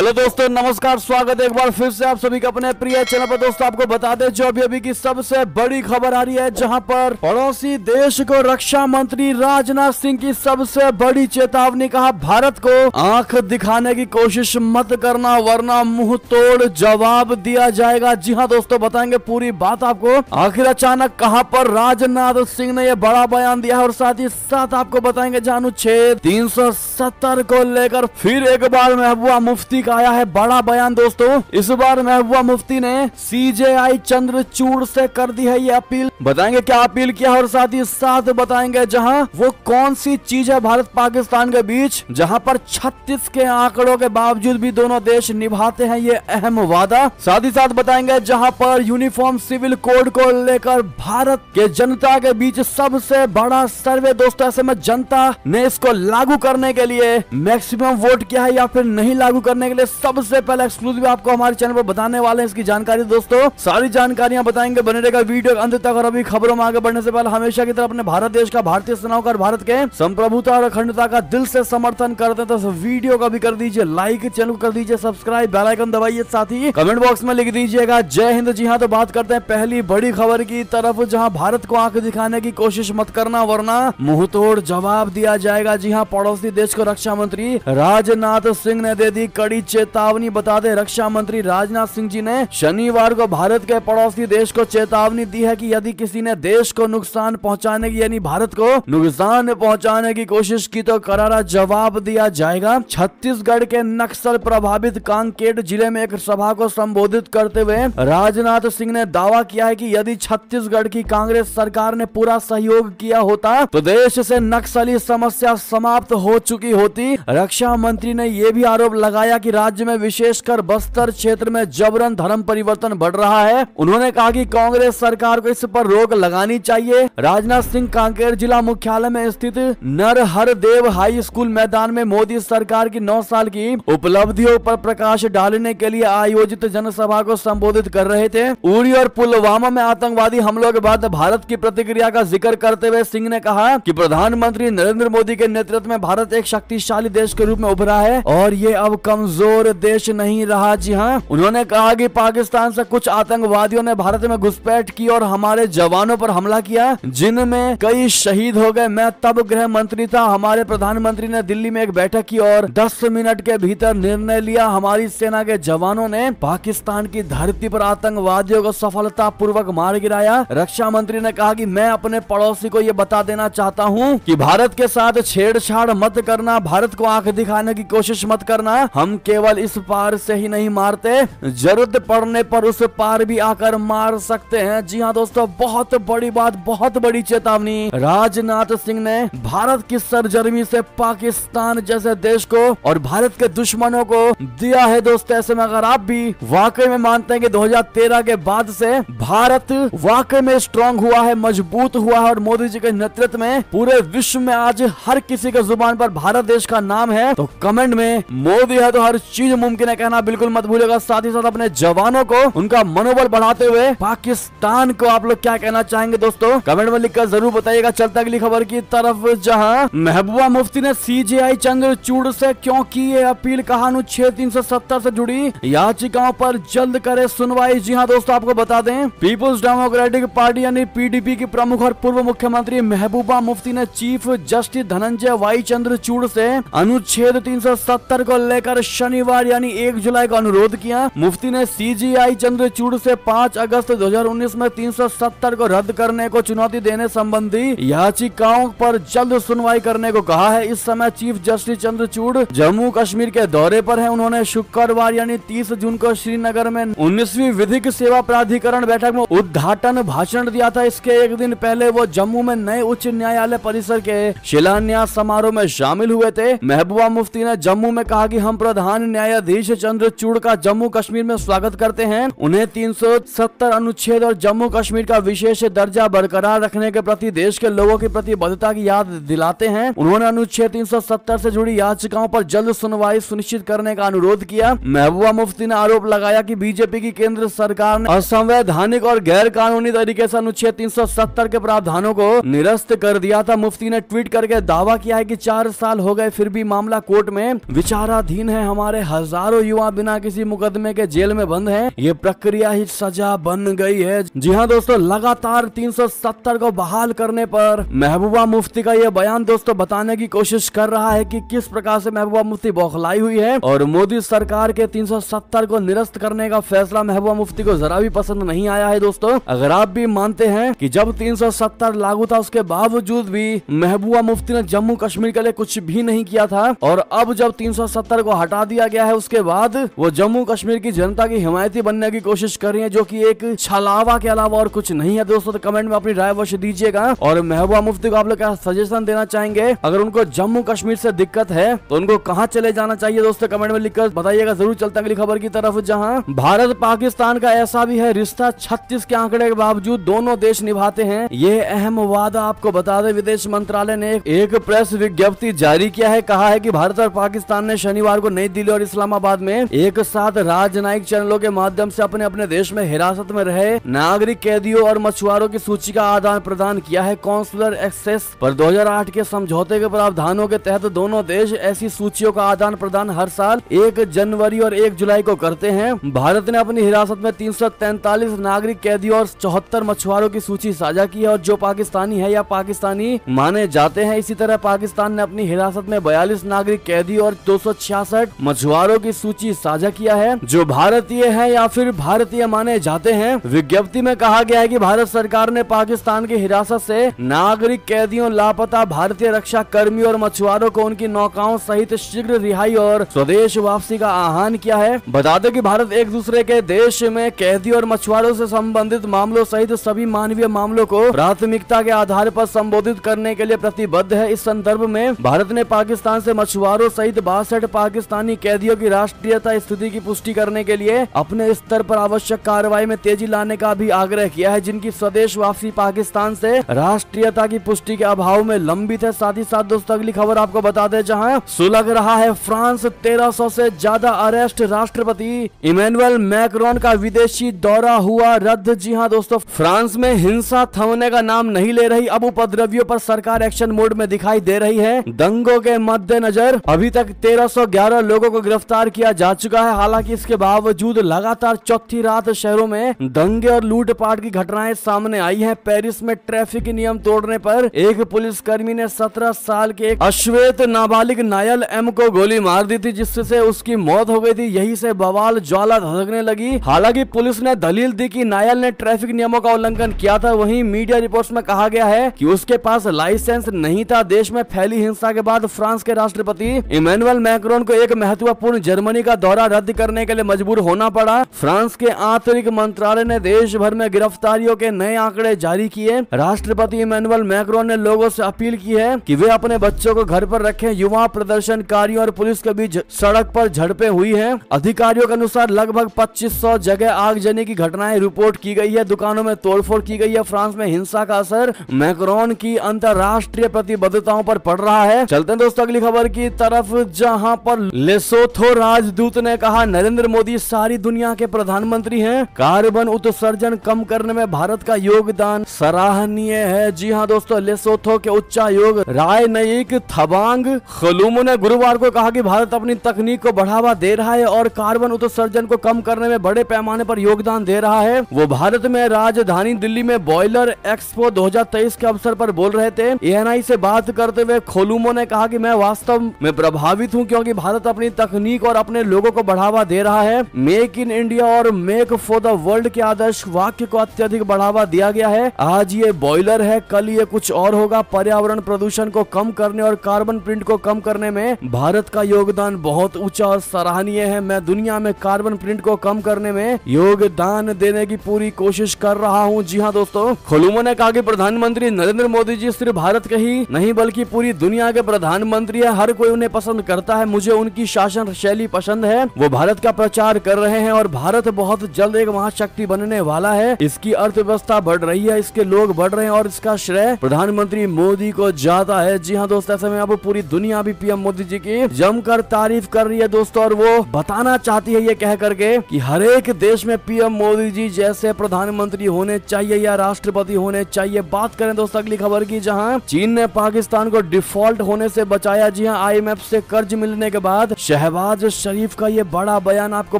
Hello दोस्तों, नमस्कार, स्वागत है एक बार फिर से आप सभी का अपने प्रिय चैनल पर। दोस्तों आपको बता दें जो अभी की सबसे बड़ी खबर आ रही है, जहां पर पड़ोसी देश को रक्षा मंत्री राजनाथ सिंह की सबसे बड़ी चेतावनी। कहा भारत को आंख दिखाने की कोशिश मत करना वरना मुंह तोड़ जवाब दिया जाएगा। जी हाँ दोस्तों, बताएंगे पूरी बात आपको। आखिर अचानक कहां पर राजनाथ सिंह ने यह बड़ा बयान दिया है, और साथ ही साथ आपको बताएंगे अनुच्छेद 370 को लेकर फिर एक बार महबूबा मुफ्ती का आया है बड़ा बयान। दोस्तों इस बार महबूबा मुफ्ती ने सीजेआई चंद्रचूड़ से कर दी है ये अपील। बताएंगे क्या अपील किया, और साथ ही साथ बताएंगे जहां वो कौन सी चीज है भारत पाकिस्तान के बीच, जहां पर 36 के आंकड़ों के बावजूद भी दोनों देश निभाते हैं ये अहम वादा। साथ ही साथ बताएंगे जहां पर यूनिफॉर्म सिविल कोड को लेकर भारत के जनता के बीच सबसे बड़ा सर्वे। दोस्तों ऐसे में जनता ने इसको लागू करने के लिए मैक्सिमम वोट किया है या फिर नहीं लागू करने के लिए, सबसे पहले एक्सक्लूसिव आपको हमारे चैनल पर बताने वाले हैं इसकी जानकारी। दोस्तों सारी जानकारियां बताएंगे, बने रहेगा वीडियो अंत तक। और अभी खबरों में आगे बढ़ने से पहले हमेशा की तरह अपने भारत देश का, भारतीय सेनाओं का, भारत के संप्रभुता और अखंडता का दिल से समर्थन करते हैं तो वीडियो को भी कर दीजिए लाइक, चैनल को कर दीजिए सब्सक्राइब, बेल आइकन दबाइए, साथ ही कमेंट बॉक्स में लिख दीजिएगा जय हिंद। जी हाँ, तो बात करते हैं पहली बड़ी खबर की तरफ, जहां भारत को आंख दिखाने की कोशिश मत करना वरना मुंह तोड़ जवाब दिया जाएगा। जी हाँ, पड़ोसी देश को रक्षा मंत्री राजनाथ सिंह ने दे दी कड़ी चेतावनी। बता दें रक्षा मंत्री राजनाथ सिंह जी ने शनिवार को भारत के पड़ोसी देश को चेतावनी दी है कि यदि किसी ने देश को नुकसान पहुंचाने की, यानी भारत को नुकसान पहुंचाने की कोशिश की तो करारा जवाब दिया जाएगा। छत्तीसगढ़ के नक्सल प्रभावित कांकेर जिले में एक सभा को संबोधित करते हुए राजनाथ सिंह ने दावा किया है कि यदि छत्तीसगढ़ की कांग्रेस सरकार ने पूरा सहयोग किया होता तो देश से नक्सली समस्या समाप्त हो चुकी होती। रक्षा मंत्री ने यह भी आरोप लगाया कि राज्य में विशेषकर बस्तर क्षेत्र में जबरन धर्म परिवर्तन बढ़ रहा है। उन्होंने कहा कि कांग्रेस सरकार को इस पर रोक लगानी चाहिए। राजनाथ सिंह कांकेर जिला मुख्यालय में स्थित नरहरदेव हाई स्कूल मैदान में मोदी सरकार की 9 साल की उपलब्धियों पर प्रकाश डालने के लिए आयोजित जनसभा को संबोधित कर रहे थे। उरी और पुलवामा में आतंकवादी हमलों के बाद भारत की प्रतिक्रिया का जिक्र करते हुए सिंह ने कहा कि प्रधानमंत्री नरेंद्र मोदी के नेतृत्व में भारत एक शक्तिशाली देश के रूप में उभरा है और ये अब कमजोर देश नहीं रहा। जी हाँ, उन्होंने कहा कि पाकिस्तान से कुछ आतंकवादियों ने भारत में घुसपैठ की और हमारे जवानों पर हमला किया, जिनमें कई शहीद हो गए। मैं तब गृह मंत्री था। हमारे प्रधानमंत्री ने दिल्ली में एक बैठक की और 10 मिनट के भीतर निर्णय लिया। हमारी सेना के जवानों ने पाकिस्तान की धरती पर आतंकवादियों को सफलतापूर्वक मार गिराया। रक्षा मंत्री ने कहा कि मैं अपने पड़ोसी को यह बता देना चाहता हूँ कि भारत के साथ छेड़छाड़ मत करना, भारत को आंख दिखाने की कोशिश मत करना। हम केवल इस पार से ही नहीं मारते, जरूरत पड़ने पर उस पार भी आकर मार सकते हैं। जी हाँ दोस्तों, बहुत बड़ी बात, बहुत बड़ी चेतावनी राजनाथ सिंह ने भारत की सरजर्मी से पाकिस्तान जैसे देश को और भारत के दुश्मनों को दिया है। दोस्तों ऐसे में अगर आप भी वाकई में मानते हैं कि 2013 के बाद से भारत वाकई में स्ट्रांग हुआ है, मजबूत हुआ है और मोदी जी के नेतृत्व में पूरे विश्व में आज हर किसी के जुबान पर भारत देश का नाम है, तो कमेंट में मोदी है तो हर चीज मुमकिन है कहना बिल्कुल मत भूलिएगा। साथ ही साथ अपने जवानों को, उनका मनोबल बढ़ाते हुए पाकिस्तान को आप लोग क्या कहना चाहेंगे दोस्तों, कमेंट में लिखकर जरूर बताइएगा। चलता अगली खबर की तरफ, जहां महबूबा मुफ्ती ने सीजेआई चंद्रचूड़ से क्यों की ये अपील। कहा अनुच्छेद 370 से जुड़ी याचिकाओं पर जल्द करे सुनवाई। जी हाँ दोस्तों, आपको बता दें पीपुल्स डेमोक्रेटिक पार्टी यानी पीडीपी की प्रमुख और पूर्व मुख्यमंत्री महबूबा मुफ्ती ने chief justice Dhananjaya Y Chandrachud से अनुच्छेद 370 को लेकर शनिवार यानी 1 जुलाई को अनुरोध किया। मुफ्ती ने सीजेआई चंद्रचूड़ से 5 अगस्त 2019 में 370 को रद्द करने को चुनौती देने संबंधी याचिकाओं पर जल्द सुनवाई करने को कहा है। इस समय चीफ जस्टिस चंद्रचूड़ जम्मू कश्मीर के दौरे पर हैं। उन्होंने शुक्रवार यानी 30 जून को श्रीनगर में 19वीं विधिक सेवा प्राधिकरण बैठक में उद्घाटन भाषण दिया था। इसके एक दिन पहले वो जम्मू में नए उच्च न्यायालय परिसर के शिलान्यास समारोह में शामिल हुए थे। महबूबा मुफ्ती ने जम्मू में कहा कि हम प्रधान न्यायाधीश चंद्रचूड़ का जम्मू कश्मीर में स्वागत करते हैं। उन्हें 370 अनुच्छेद और जम्मू कश्मीर का विशेष दर्जा बरकरार रखने के प्रति देश के लोगों की प्रतिबद्धता की याद दिलाते हैं। उन्होंने अनुच्छेद 370 से जुड़ी याचिकाओं पर जल्द सुनवाई सुनिश्चित करने का अनुरोध किया। महबूबा मुफ्ती ने आरोप लगाया कि बीजेपी की केंद्र सरकार ने असंवैधानिक और गैर कानूनी तरीके से अनुच्छेद 370 के प्रावधानों को निरस्त कर दिया था। मुफ्ती ने ट्वीट करके दावा किया है कि 4 साल हो गए फिर भी मामला कोर्ट में विचाराधीन है। हमारे हमारे हजारों युवा बिना किसी मुकदमे के जेल में बंद हैं। ये प्रक्रिया ही सजा बन गई है। जी हाँ दोस्तों, लगातार 370 को बहाल करने पर महबूबा मुफ्ती का ये बयान दोस्तों बताने की कोशिश कर रहा है कि किस प्रकार से महबूबा मुफ्ती बौखलाई हुई है और मोदी सरकार के 370 को निरस्त करने का फैसला महबूबा मुफ्ती को जरा भी पसंद नहीं आया है। दोस्तों, अगर आप भी मानते हैं कि जब 370 लागू था उसके बावजूद भी महबूबा मुफ्ती ने जम्मू कश्मीर के लिए कुछ भी नहीं किया था और अब जब 370 को हटा दिया गया है उसके बाद वो जम्मू कश्मीर की जनता की हिमायती बनने की कोशिश कर रही है, जो कि एक छलावा के अलावा और कुछ नहीं है। दोस्तों, तो कमेंट में अपनी राय अवश्य दीजिएगा और महबूबा मुफ्ती को आप लोग क्या सजेशन देना चाहेंगे। अगर उनको जम्मू कश्मीर से दिक्कत है तो उनको कहां चले जाना चाहिए दोस्तों, कमेंट में लिखकर बताइएगा। जरूर चलते हैं अगली खबर की तरफ, जहां भारत पाकिस्तान का ऐसा भी है रिश्ता 36 के आंकड़े के बावजूद दोनों देश निभाते हैं। ये अहम वादा आपको बता दें, विदेश मंत्रालय ने एक प्रेस विज्ञप्ति जारी किया है। कहा है कि भारत और पाकिस्तान ने शनिवार को नई दिल्ली और इस्लामाबाद में एक साथ राजनयिक चैनलों के माध्यम से अपने अपने देश में हिरासत में रहे नागरिक कैदियों और मछुआरों की सूची का आदान प्रदान किया है। कॉन्सुलर एक्सेस पर 2008 के समझौते के प्रावधानों के तहत दोनों देश ऐसी सूचियों का आदान प्रदान हर साल 1 जनवरी और 1 जुलाई को करते हैं। भारत ने अपनी हिरासत में 343 नागरिक कैदियों और 74 मछुआरों की सूची साझा की है और जो पाकिस्तानी है या पाकिस्तानी माने जाते हैं। इसी तरह पाकिस्तान ने अपनी हिरासत में 42 नागरिक कैदी और 266 मछुआरों की सूची साझा किया है जो भारतीय है या फिर भारतीय माने जाते हैं। विज्ञप्ति में कहा गया है कि भारत सरकार ने पाकिस्तान की हिरासत से नागरिक कैदियों, लापता भारतीय रक्षा कर्मियों और मछुआरों को उनकी नौकाओं सहित शीघ्र रिहाई और स्वदेश वापसी का आह्वान किया है। बता दें कि भारत एक दूसरे के देश में कैदी और मछुआरों से संबंधित मामलों सहित सभी मानवीय मामलों को प्राथमिकता के आधार पर संबोधित करने के लिए प्रतिबद्ध है। इस संदर्भ में भारत ने पाकिस्तान से मछुआरों सहित 62 पाकिस्तानी कैदियों की राष्ट्रीयता स्थिति की पुष्टि करने के लिए अपने स्तर पर आवश्यक कार्रवाई में तेजी लाने का भी आग्रह किया है, जिनकी स्वदेश वापसी पाकिस्तान से राष्ट्रीयता की पुष्टि के अभाव में लंबित है। साथ ही साथ दोस्तों अगली खबर आपको बता दें, जहां सुलग रहा है फ्रांस, 1300 से ज्यादा अरेस्ट, राष्ट्रपति इमैनुअल मैक्रोन का विदेशी दौरा हुआ रद्द। जी हां दोस्तों, फ्रांस में हिंसा थमने का नाम नहीं ले रही। अब उपद्रवियों पर सरकार एक्शन मोड में दिखाई दे रही है। दंगों के मद्देनजर अभी तक 1311 लोगों को गिरफ्तार किया जा चुका है। हालांकि इसके बावजूद लगातार चौथी रात शहरों में दंगे और लूटपाट की घटनाएं सामने आई हैं। पेरिस में ट्रैफिक नियम तोड़ने पर एक पुलिसकर्मी ने 17 साल के एक अश्वेत नाबालिग नायल एम को गोली मार दी थी, जिससे उसकी मौत हो गई थी। यही से बवाल ज्वाला धधकने लगी। हालांकि पुलिस ने दलील दी कि नायल ने ट्रैफिक नियमों का उल्लंघन किया था। वहीं मीडिया रिपोर्ट्स में कहा गया है कि उसके पास लाइसेंस नहीं था। देश में फैली हिंसा के बाद फ्रांस के राष्ट्रपति इमैनुअल मैक्रोन को एक महत्वपूर्ण जर्मनी का दौरा रद्द करने के लिए मजबूर होना पड़ा। फ्रांस के आंतरिक मंत्रालय ने देश भर में गिरफ्तारियों के नए आंकड़े जारी किए। राष्ट्रपति इमैनुअल मैक्रोन ने लोगों से अपील की है कि वे अपने बच्चों को घर पर रखें। युवा प्रदर्शनकारियों और पुलिस के बीच सड़क पर झड़पें हुई हैं। अधिकारियों के अनुसार लगभग 2500 जगह आगजनी की घटनाएं रिपोर्ट की गई है। दुकानों में तोड़फोड़ की गई है। फ्रांस में हिंसा का असर मैक्रोन की अंतर्राष्ट्रीय प्रतिबद्धताओं पर पड़ रहा है। चलते हैं दोस्तों अगली खबर की तरफ, जहां पर लेसोथो राजदूत ने कहा नरेंद्र मोदी सारी दुनिया के प्रधानमंत्री हैं। कार्बन उत्सर्जन कम करने में भारत का योगदान सराहनीय है। जी हां दोस्तों, लेसोथो के उच्चायोग रायनयिक थबांग खलूमो ने गुरुवार को कहा कि भारत अपनी तकनीक को बढ़ावा दे रहा है और कार्बन उत्सर्जन को कम करने में बड़े पैमाने पर योगदान दे रहा है। वो भारत में राजधानी दिल्ली में बॉयलर एक्सपो 2023 के अवसर पर बोल रहे थे। एएनआई से बात करते हुए खोलूमो ने कहा कि मैं वास्तव में प्रभावित हूं क्योंकि भारत अपनी तकनीक और अपने लोगों को बढ़ावा दे रहा है। मेक इन इंडिया और मेक फॉर द वर्ल्ड के आदर्श वाक्य को अत्यधिक बढ़ावा दिया गया है। आज ये बॉयलर है, कल ये कुछ और होगा। पर्यावरण प्रदूषण को कम करने और कार्बन प्रिंट को कम करने में भारत का योगदान बहुत ऊंचा और सराहनीय है। मैं दुनिया में कार्बन प्रिंट को कम करने में योगदान देने की पूरी कोशिश कर रहा हूं। जी हां दोस्तों, खोलूमो ने कहा कि प्रधानमंत्री नरेंद्र मोदी जी सिर्फ भारत के ही नहीं बल्कि पूरी दुनिया के प्रधानमंत्री है। हर कोई उन्हें पसंद करता है। मुझे उनकी शासन शैली पसंद है। वो भारत का प्रचार कर रहे हैं और भारत बहुत जल्द एक महाशक्ति बनने वाला है। इसकी अर्थव्यवस्था बढ़ रही है, इसके लोग बढ़ रहे हैं और इसका श्रेय प्रधानमंत्री मोदी को जाता है। जी हाँ दोस्तों, ऐसे में अब पूरी दुनिया भी पीएम मोदी जी की जमकर तारीफ कर रही है दोस्तों, और वो बताना चाहती है ये कह करके कि हर एक देश में पीएम मोदी जी जैसे प्रधानमंत्री होने चाहिए या राष्ट्रपति होने चाहिए। बात करें दोस्तों अगली खबर की, जहां चीन ने पाकिस्तान को डिफॉल्ट होने से बचाया। जी हां, आईएमएफ से कर्ज मिलने के बाद शहर शहबाज शरीफ का ये बड़ा बयान। आपको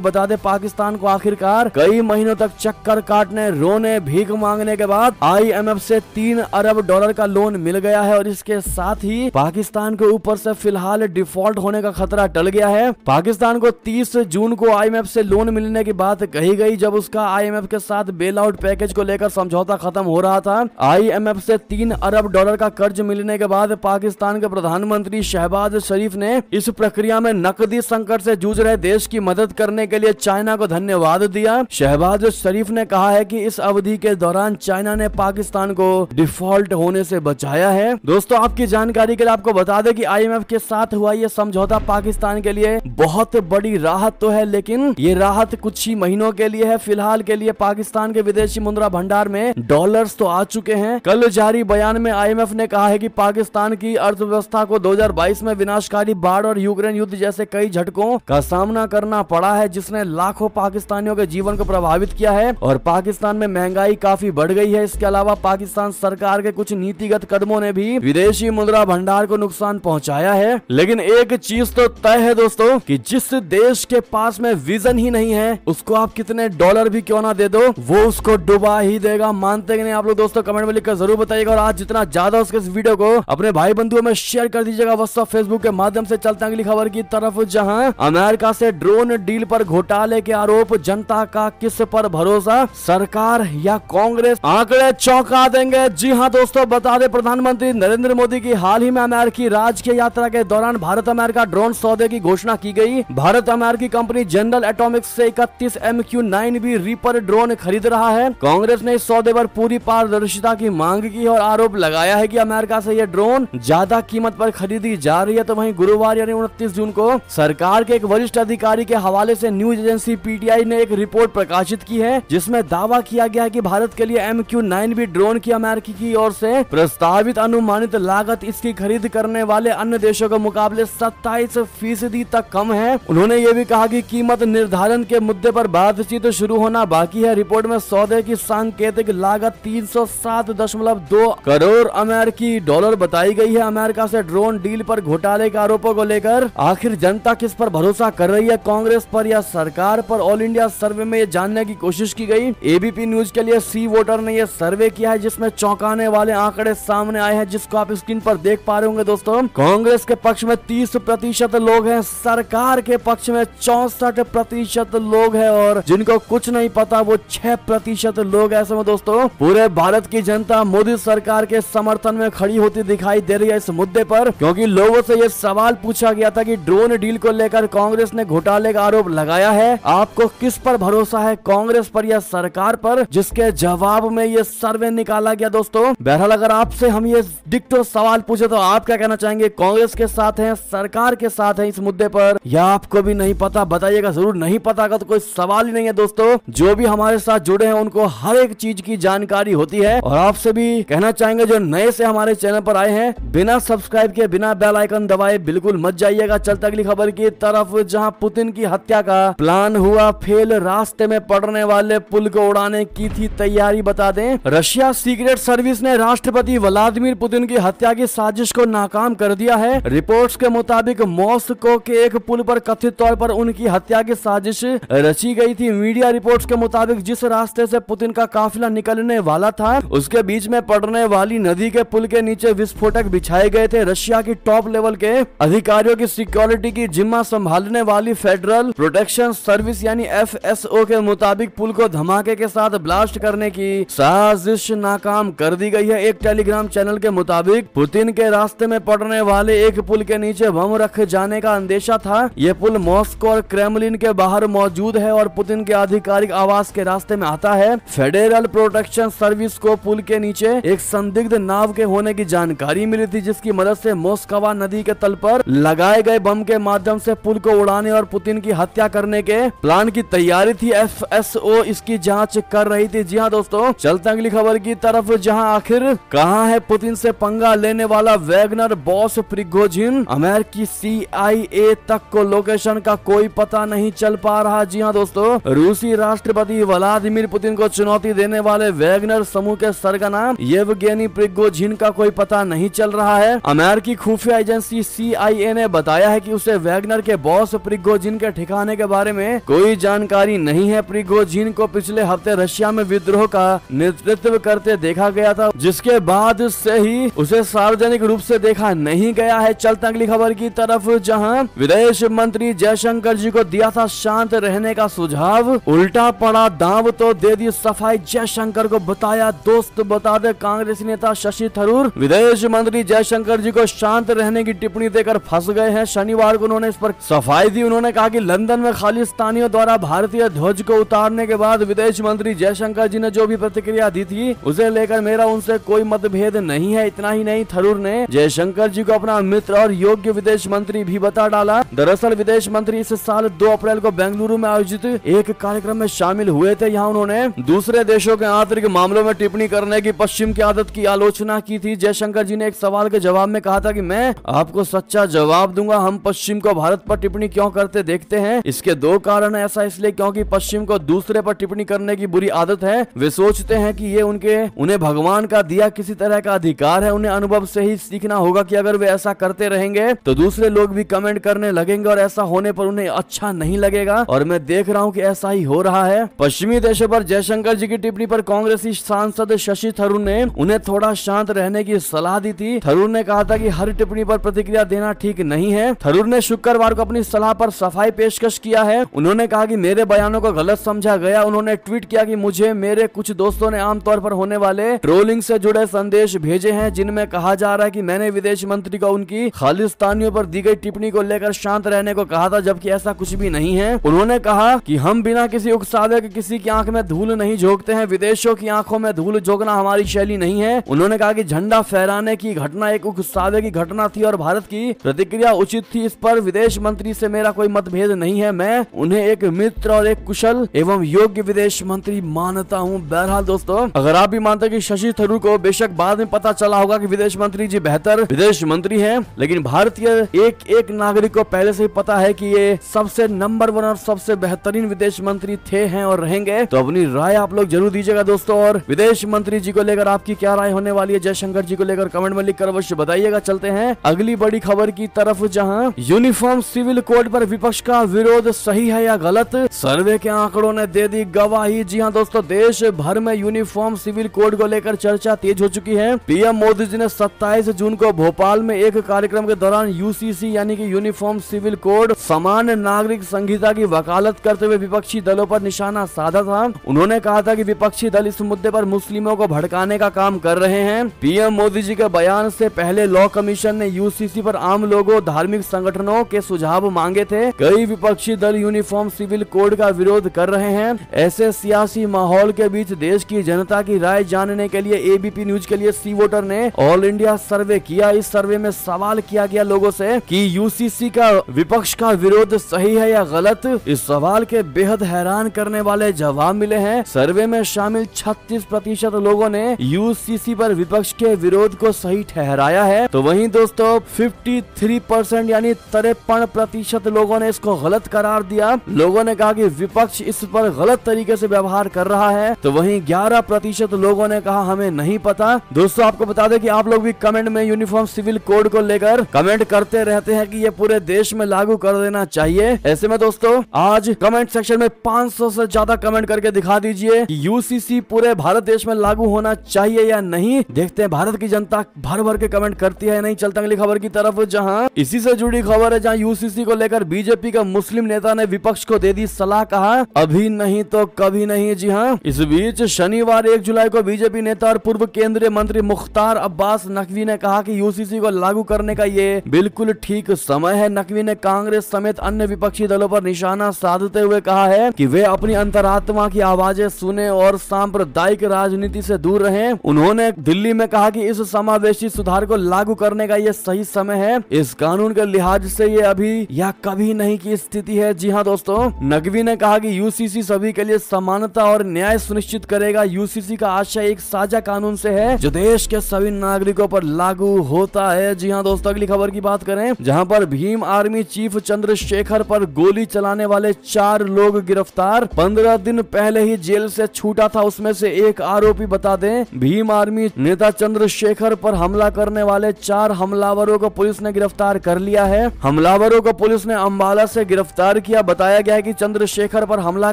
बता दे पाकिस्तान को आखिरकार कई महीनों तक चक्कर काटने, रोने, भीख मांगने के बाद IMF से 3 अरब डॉलर का लोन मिल गया है और इसके साथ ही पाकिस्तान के ऊपर से फिलहाल डिफॉल्ट होने का खतरा टल गया है। पाकिस्तान को 30 जून को IMF से लोन मिलने की बात कही गई जब उसका IMF के साथ बेल आउट पैकेज को लेकर समझौता खत्म हो रहा था। IMF से 3 अरब डॉलर का कर्ज मिलने के बाद पाकिस्तान के प्रधानमंत्री शहबाज शरीफ ने इस प्रक्रिया में नकदी संकट से जूझ रहे देश की मदद करने के लिए चाइना को धन्यवाद दिया। शहबाज शरीफ ने कहा है कि इस अवधि के दौरान चाइना ने पाकिस्तान को डिफॉल्ट होने से बचाया है। दोस्तों आपकी जानकारी के लिए आपको बता दें कि IMF के साथ हुआ यह समझौता पाकिस्तान के लिए बहुत बड़ी राहत तो है, लेकिन ये राहत कुछ ही महीनों के लिए है। फिलहाल के लिए पाकिस्तान के विदेशी मुद्रा भंडार में डॉलर्स तो आ चुके हैं। कल जारी बयान में IMF ने कहा है कि पाकिस्तान की अर्थव्यवस्था को 2022 में विनाशकारी बाढ़ और यूक्रेन युद्ध जैसे कई झटकों का सामना करना पड़ा है, जिसने लाखों पाकिस्तानियों के जीवन को प्रभावित किया है और पाकिस्तान में महंगाई काफी बढ़ गई है। इसके अलावा पाकिस्तान सरकार के कुछ नीतिगत कदमों ने भी विदेशी मुद्रा भंडार को नुकसान पहुंचाया है। लेकिन एक चीज तो तय है दोस्तों कि जिस देश के पास में विजन ही नहीं है उसको आप कितने डॉलर भी क्यों ना दे दो, वो उसको डुबा ही देगा। मानते कि नहीं आप लोग दोस्तों? कमेंट में लिखकर जरूर बताइएगा और आज जितना ज्यादा उसके इस वीडियो को अपने भाई बंधुओं में शेयर कर दीजिएगा। व्हाट्सएप, फेसबुक के माध्यम से चलते अगली खबर की तरफ, जहां अमेरिका से ड्रोन डील पर घोटाले के आरोप, जनता का किस पर भरोसा, सरकार या कांग्रेस? आंकड़े चौंका देंगे। जी हां दोस्तों, बता दें प्रधानमंत्री नरेंद्र मोदी की हाल ही में अमेरिकी राजकीय यात्रा के दौरान भारत अमेरिका ड्रोन सौदे की घोषणा की गई। भारत अमेरिकी कंपनी जनरल एटॉमिक्स से 31 MQ-9B रीपर ड्रोन खरीद रहा है। कांग्रेस ने इस सौदे पर पूरी पारदर्शिता की मांग की और आरोप लगाया है कि अमेरिका से यह ड्रोन ज्यादा कीमत पर खरीदी जा रही है। तो वहीं गुरुवार यानी 29 जून को सरकार के एक वरिष्ठ अधिकारी के हवाले से न्यूज एजेंसी PTI ने एक रिपोर्ट प्रकाशित की है जिसमें दावा किया गया है कि भारत के लिए MQ-9B ड्रोन की अमेरिकी की ओर से प्रस्तावित अनुमानित लागत इसकी खरीद करने वाले अन्य देशों के मुकाबले 27% तक कम है। उन्होंने ये भी कहा कि कीमत निर्धारण के मुद्दे पर बातचीत शुरू होना बाकी है। रिपोर्ट में सौदे की सांकेतिक लागत 307.2 करोड़ अमेरिकी डॉलर बताई गई है। अमेरिका से ड्रोन डील पर घोटाले के आरोपों को लेकर आखिर जनता किस पर भरोसा कर रही है, कांग्रेस पर या सरकार पर? ऑल इंडिया सर्वे में ये जानने की कोशिश की गई। ABP न्यूज के लिए सी वोटर ने यह सर्वे किया है जिसमें चौंकाने वाले आंकड़े सामने आए हैं, जिसको आप स्क्रीन पर देख पा रहे होंगे दोस्तों। कांग्रेस के पक्ष में 30% लोग हैं, सरकार के पक्ष में 64% लोग हैं और जिनको कुछ नहीं पता वो 6% लोग। ऐसे में दोस्तों पूरे भारत की जनता मोदी सरकार के समर्थन में खड़ी होती दिखाई दे रही है इस मुद्दे पर, क्योंकि लोगों से यह सवाल पूछा गया था कि ड्रोन डील को लेकर कांग्रेस ने घोटाले का आरोप लगाया है, आपको किस पर भरोसा है, कांग्रेस पर या सरकार पर? जिसके जवाब में ये सर्वे निकाला गया दोस्तों। बहरहाल अगर आपसे हम ये डिक्टो सवाल पूछे तो आप क्या कहना चाहेंगे? कांग्रेस के साथ हैं, सरकार के साथ हैं इस मुद्दे पर, या आपको भी नहीं पता? बताइएगा जरूर। नहीं पता का तो कोई सवाल ही नहीं है दोस्तों। जो भी हमारे साथ जुड़े हैं उनको हर एक चीज की जानकारी होती है और आपसे भी कहना चाहेंगे जो नए से हमारे चैनल पर आए हैं बिना सब्सक्राइब किए, बिना बेल आइकन दबाए बिल्कुल मत जाइएगा। चलते अगली खबर की तरफ, जहां पुतिन की हत्या का प्लान हुआ फेल, रास्ते में पड़ने वाले पुल को उड़ाने की थी तैयारी। बता दें रशिया सीक्रेट सर्विस ने राष्ट्रपति व्लादिमीर पुतिन की हत्या की साजिश को नाकाम कर दिया है। रिपोर्ट्स के मुताबिक मॉस्को के एक पुल पर कथित तौर पर उनकी हत्या की साजिश रची गई थी। मीडिया रिपोर्ट्स के मुताबिक जिस रास्ते से पुतिन का काफिला निकलने वाला था उसके बीच में पड़ने वाली नदी के पुल के नीचे विस्फोटक बिछाए गए थे। रशिया की टॉप लेवल के अधिकारियों की सिक्योरिटी की जिम्मा संभालने वाली फेडरल प्रोटेक्शन सर्विस यानी FSO के मुताबिक पुल को धमाके के साथ ब्लास्ट करने की साजिश नाकाम कर दी गई है। एक टेलीग्राम चैनल के मुताबिक पुतिन के रास्ते में पड़ने वाले एक पुल के नीचे बम रख जाने का अंदेशा था। ये पुल मॉस्को और क्रेमलिन के बाहर मौजूद है और पुतिन के आधिकारिक आवास के रास्ते में आता है। फेडरल प्रोटेक्शन सर्विस को पुल के नीचे एक संदिग्ध नाव के होने की जानकारी मिली थी, जिसकी मदद से मोस्कवा नदी के तल पर लगाए गए बम के माध्यम से पुल को उड़ाने और पुतिन की हत्या करने के प्लान की तैयारी थी। FSO इसकी जांच कर रही थी। जी हाँ दोस्तों, चलते अगली खबर की तरफ, जहां आखिर कहां है पुतिन से पंगा लेने वाला वैगनर बॉस प्रिगोजिन? अमेरिकी CIA तक को लोकेशन का कोई पता नहीं चल पा रहा। जी हाँ दोस्तों, रूसी राष्ट्रपति व्लादिमीर पुतिन को चुनौती देने वाले वैगनर समूह के सरगना येवगेनी प्रिगोजिन का कोई पता नहीं चल रहा है। अमेरिकी खुफिया एजेंसी CIA ने बताया है कि उसे वैगनर के बॉस प्रिगोजिन के ठिकाने के बारे में कोई जानकारी नहीं है। प्रिगोजिन को पिछले हफ्ते रशिया में विद्रोह का नेतृत्व करते देखा गया था, जिसके बाद से ही उसे सार्वजनिक रूप से देखा नहीं गया है। चलते अगली खबर की तरफ, जहां विदेश मंत्री जयशंकर जी को दिया था शांत रहने का सुझाव, उल्टा पड़ा दांव तो दे दी सफाई। जयशंकर को बताया दोस्त। बता दे कांग्रेसी नेता शशि थरूर विदेश मंत्री जयशंकर जी को शांत रहने की टिप्पणी देकर फंस गए हैं। शनिवार को उन्होंने इस पर सफाई दी। उन्होंने कहा कि लंदन में खालिस्तानियों द्वारा भारतीय ध्वज को उतारने के बाद विदेश मंत्री जयशंकर जी ने जो भी प्रतिक्रिया दी थी उसे लेकर मेरा उनसे कोई मतभेद नहीं है। इतना ही नहीं, थरूर ने जयशंकर जी को अपना मित्र और योग्य विदेश मंत्री भी बता डाला। दरअसल विदेश मंत्री इस साल 2 अप्रैल को बेंगलुरु में आयोजित एक कार्यक्रम में शामिल हुए थे। यहाँ उन्होंने दूसरे देशों के आंतरिक मामलों में टिप्पणी करने की पश्चिम की आदत की आलोचना की थी। जयशंकर जी ने एक सवाल के जवाब में कहा था कि मैं आपको सच्चा जवाब दूंगा, हम पश्चिम को भारत पर टिप्पणी क्यों करते देखते हैं। इसके 2 कारण है। ऐसा इसलिए क्योंकि पश्चिम को दूसरे पर टिप्पणी करने की बुरी आदत है। वे सोचते हैं कि ये उन्हें भगवान का दिया किसी तरह का अधिकार है। उन्हें अनुभव से ही सीखना होगा कि अगर वे ऐसा करते रहेंगे तो दूसरे लोग भी कमेंट करने लगेंगे और ऐसा होने पर उन्हें अच्छा नहीं लगेगा। और मैं देख रहा हूँ कि ऐसा ही हो रहा है। पश्चिमी देशों पर जयशंकर जी की टिप्पणी पर कांग्रेसी सांसद शशि थरूर ने उन्हें थोड़ा शांत रहने की सलाह दी थी। थरूर ने कहा था कि हर टिप्पणी पर प्रतिक्रिया देना ठीक नहीं है। थरूर ने शुक्रवार को अपनी सलाह पर सफाई पेशकश किया है। उन्होंने कहा कि मेरे बयानों को गलत समझा गया। उन्होंने ट्वीट किया कि मुझे मेरे कुछ दोस्तों ने आमतौर पर होने वाले ट्रोलिंग से जुड़े संदेश भेजे हैं, जिनमें कहा जा रहा है कि मैंने विदेश मंत्री को उनकी खालिस्तानियों पर दी गई टिप्पणी को लेकर शांत रहने को कहा था, जबकि ऐसा कुछ भी नहीं है। उन्होंने कहा कि हम बिना किसी उकसावे के किसी की आंख में धूल नहीं झोंकते हैं। विदेशों की आंखों में धूल झोंकना हमारी शैली नहीं है। उन्होंने कहा कि झंडा फहराने की घटना एक उकसावे की घटना थी और भारत की प्रतिक्रिया उचित थी। इस पर विदेश मंत्री से मेरा कोई मतभेद नहीं है। मैं उन्हें एक मित्र और एक कुशल एवं योग्य विदेश मंत्री मानता हूँ। बहरहाल दोस्तों, अगर आप भी मानते हैं कि शशि थरूर को बेशक बाद में पता चला होगा कि विदेश मंत्री जी बेहतर विदेश मंत्री हैं, लेकिन भारतीय एक नागरिक को पहले से ही पता है कि ये सबसे नंबर 1 और सबसे बेहतरीन विदेश मंत्री थे, हैं और रहेंगे। तो अपनी राय आप लोग जरूर दीजिएगा दोस्तों। और विदेश मंत्री जी को लेकर आपकी क्या राय होने वाली है, जयशंकर जी को लेकर कमेंट में लिखकर अवश्य बताइएगा। चलते हैं अगली बड़ी खबर की तरफ, जहां यूनिफॉर्म सिविल कोड पर विपक्ष का विरोध सही है या गलत, सर्वे के आंकड़ों ने दे दी गवाही। जी हां दोस्तों, देश भर में यूनिफॉर्म सिविल कोड को लेकर चर्चा तेज हो चुकी है। पीएम मोदी जी ने 27 जून को भोपाल में एक कार्यक्रम के दौरान यूसीसी यानी कि यूनिफॉर्म सिविल कोड सामान्य नागरिक संहिता की वकालत करते हुए विपक्षी दलों पर निशाना साधा था। उन्होंने कहा था कि विपक्षी दल इस मुद्दे पर मुस्लिमों को भड़काने का काम कर रहे हैं। पीएम मोदी जी के बयान से पहले लॉ कमीशन ने यूसीसी पर आम लोगों, धार्मिक संगठनों के सुझाव मांगे थे। कई विपक्षी दल यूनिफॉर्म सिविल कोड का विरोध कर रहे हैं। ऐसे सियासी माहौल के बीच देश की जनता की राय जानने के लिए एबीपी न्यूज के लिए सी वोटर ने ऑल इंडिया सर्वे किया। इस सर्वे में सवाल किया गया लोगों से कि यूसीसी का विपक्ष का विरोध सही है या गलत। इस सवाल के बेहद हैरान करने वाले जवाब मिले हैं। सर्वे में शामिल 36% लोगों ने यूसीसी पर विपक्ष के विरोध को सही ठहराया है, तो वहीं दोस्तों 53% यानी 53% लोगों ने इसको गलत करार दिया। लोगों ने कहा कि विपक्ष इस पर गलत तरीके से व्यवहार कर रहा है, तो वहीं 11% लोगों ने कहा हमें नहीं पता। दोस्तों आपको बता दें कि आप लोग भी कमेंट में यूनिफॉर्म सिविल कोड को लेकर कमेंट करते रहते हैं कि ये पूरे देश में लागू कर देना चाहिए। ऐसे में दोस्तों आज कमेंट सेक्शन में 500 से ज्यादा कमेंट करके दिखा दीजिए कि यूसीसी पूरे भारत देश में लागू होना चाहिए या नहीं। देखते हैं भारत की जनता भर भर के कमेंट करती है नहीं। चलते अगली खबर की तरफ, जहां इसी से जुड़ी खबर है, जहां यूसीसी को लेकर बीजेपी का मुस्लिम नेता ने विपक्ष को दे दी सलाह, कहा अभी नहीं तो कभी नहीं। जी हाँ, इस बीच शनिवार 1 जुलाई को बीजेपी नेता और पूर्व केंद्रीय मंत्री मुख्तार अब्बास नकवी ने कहा कि यूसीसी को लागू करने का ये बिल्कुल ठीक समय है। नकवी ने कांग्रेस समेत अन्य विपक्षी दलों पर निशाना साधते हुए कहा है कि वे अपनी अंतरात्मा की आवाजें सुने और सांप्रदायिक राजनीति से दूर रहें। उन्होंने दिल्ली में कहा कि इस समावेशी सुधार को लागू करने का ये सही समय है। इस कानून के लिहाज से ये अभी या कभी नहीं की स्थिति है। जी हाँ दोस्तों, नकवी ने कहा कि यूसीसी सभी के लिए समानता और न्याय सुनिश्चित करेगा। यूसीसी का आशय एक साझा कानून से है जो देश के सभी नागरिकों पर लागू होता है। जी हाँ दोस्तों, अगली खबर की बात करें, जहां पर भीम आर्मी चीफ चंद्रशेखर पर गोली चलाने वाले 4 लोग गिरफ्तार। 15 दिन पहले ही जेल से छूटा था उसमें से एक आरोपी। बता दें, भीम आर्मी नेता चंद्रशेखर पर हमला करने वाले 4 हमलावरों को पुलिस ने गिरफ्तार कर लिया है। हमला हमलावरों को पुलिस ने अंबाला से गिरफ्तार किया। बताया गया है कि चंद्रशेखर पर हमला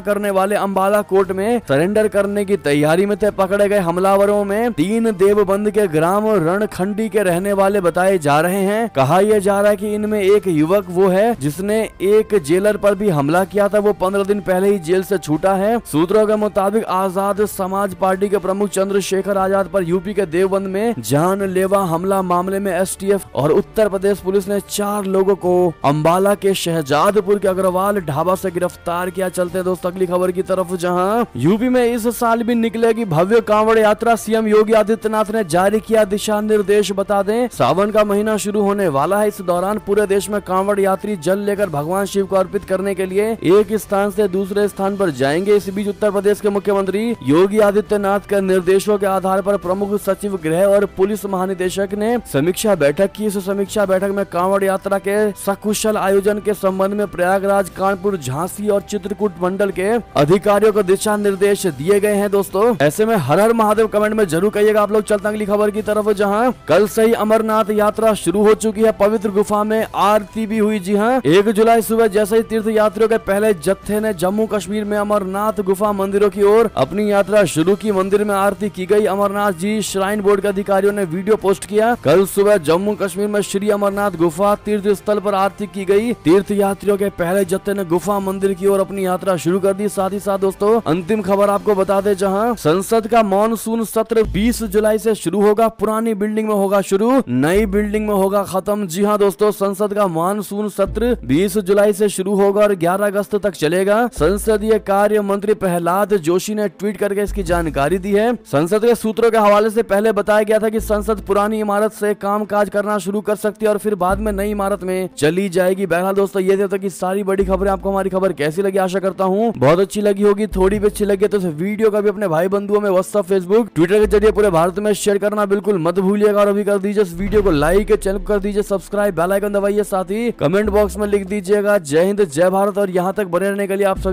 करने वाले अंबाला कोर्ट में सरेंडर करने की तैयारी में थे। पकड़े गए हमलावरों में 3 देवबंद के ग्राम रणखंडी के रहने वाले बताए जा रहे हैं। कहा यह जा रहा है कि इनमें एक युवक वो है जिसने एक जेलर पर भी हमला किया था। वो 15 दिन पहले ही जेल से छूटा है। सूत्रों के मुताबिक आजाद समाज पार्टी के प्रमुख चंद्रशेखर आजाद पर यूपी के देवबंद में जानलेवा हमला मामले में एसटीएफ और उत्तर प्रदेश पुलिस ने 4 लोगों को अंबाला के शहजादपुर के अग्रवाल ढाबा से गिरफ्तार किया। चलते हैं दोस्तों अगली खबर की तरफ, जहां यूपी में इस साल भी निकलेगी भव्य कांवड़ यात्रा। सीएम योगी आदित्यनाथ ने जारी किया दिशा निर्देश। बता दें सावन का महीना शुरू होने वाला है। इस दौरान पूरे देश में कांवड़ यात्री जल लेकर भगवान शिव को अर्पित करने के लिए एक स्थान से दूसरे स्थान पर जाएंगे। इस बीच उत्तर प्रदेश के मुख्यमंत्री योगी आदित्यनाथ के निर्देशों के आधार पर प्रमुख सचिव गृह और पुलिस महानिदेशक ने समीक्षा बैठक की। इस समीक्षा बैठक में कांवड़ यात्रा के सकुशल आयोजन के संबंध में प्रयागराज, कानपुर, झांसी और चित्रकूट मंडल के अधिकारियों को दिशा निर्देश दिए गए हैं। दोस्तों ऐसे में हर हर महादेव कमेंट में जरूर कहिएगा आप लोग। चलते अगली खबर की तरफ, जहां कल से ही अमरनाथ यात्रा शुरू हो चुकी है। पवित्र गुफा में आरती भी हुई। जी हां, 1 जुलाई सुबह जैसे ही तीर्थ यात्रियों के पहले जत्थे ने जम्मू कश्मीर में अमरनाथ गुफा मंदिरों की ओर अपनी यात्रा शुरू की। मंदिर में आरती की गई। अमरनाथ जी श्राइन बोर्ड के अधिकारियों ने वीडियो पोस्ट किया। कल सुबह जम्मू कश्मीर में श्री अमरनाथ गुफा तीर्थ स्थल पर आरती की गई। तीर्थ यात्रियों के पहले जत्थे ने गुफा मंदिर की ओर अपनी यात्रा शुरू कर दी। साथ ही साथ दोस्तों अंतिम खबर आपको बता दें, जहां संसद का मॉनसून सत्र 20 जुलाई से शुरू होगा। पुरानी बिल्डिंग में होगा शुरू, नई बिल्डिंग में होगा खत्म। जी हां दोस्तों, संसद का मॉनसून सत्र 20 जुलाई से शुरू होगा और 11 अगस्त तक चलेगा। संसदीय कार्य मंत्री प्रहलाद जोशी ने ट्वीट करके इसकी जानकारी दी है। संसद के सूत्रों के हवाले से पहले बताया गया था कि संसद पुरानी इमारत से काम काज करना शुरू कर सकती है और फिर बाद में नई इमारत में चली जाएगी। बहरहाल दोस्तों ये थे कि सारी बड़ी खबरें। आपको हमारी खबर कैसी लगी? आशा करता हूँ बहुत अच्छी लगी होगी। थोड़ी भी अच्छी लगी तो इस वीडियो का भी अपने भाई बंधुओं में व्हाट्सएप, फेसबुक, ट्विटर के जरिए पूरे भारत में शेयर करना बिल्कुल मत भूलिएगा। और अभी कर दीजिए इस वीडियो को लाइक, चैनल को कर दीजिए सब्सक्राइब, बेल आइकन दबाइए, साथ ही कमेंट बॉक्स में लिख दीजिएगा जय हिंद, जय भारत। और यहाँ तक बने रहने के लिए आप सभी